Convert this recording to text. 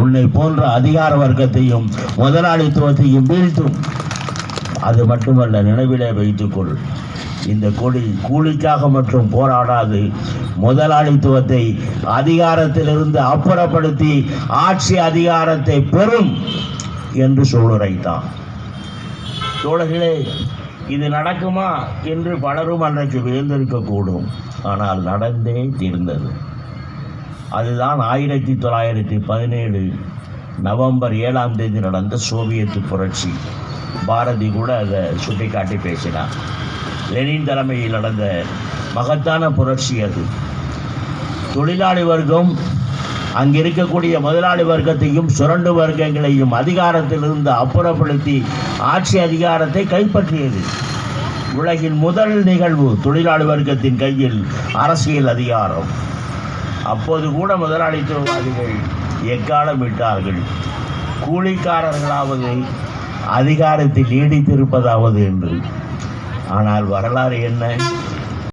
உன்னை போன்ற அதிகார வர்க்கத்தையும் முதலாளித்துவத்தையும் வீழ்த்தும். அது மட்டுமல்ல, நினைவிலே வைத்துக்கொள், இந்த கொடி கூலிக்காக மற்றும் போராடாது, முதலாளித்துவத்தை அதிகாரத்திலிருந்து அப்புறப்படுத்தி ஆட்சி அதிகாரத்தை பெறும் என்று சொல்லுரைத்தான். தோழர்களே, இது நடக்குமா என்று பலரும் அன்றைக்கு வியந்திருக்கக்கூடும். ஆனால் நடந்தே தீர்ந்தது. அதுதான் 1917 நவம்பர் 7 நடந்த சோவியத் புரட்சி. பாரதி கூட அதை சுட்டிக்காட்டி பேசினார். லெனின் தலைமையில் நடந்த மகத்தான புரட்சி அது. தொழிலாளி வர்க்கம் அங்கிருக்கக்கூடிய முதலாளி வர்க்கத்தையும் சுரண்டு வர்க்கங்களையும் அதிகாரத்திலிருந்து அப்புறப்படுத்தி ஆட்சி அதிகாரத்தை கைப்பற்றியது. உலகின் முதல் நிகழ்வு, தொழிலாளி வர்க்கத்தின் கையில் அரசியல் அதிகாரம். அப்போது கூட முதலாளித்துவவாதிகள் எக்காலம் விட்டார்கள், கூலிக்காரர்களாவது அதிகாரத்தில் நீடித்திருப்பதாவது என்று. ஆனால் வரலாறு என்ன?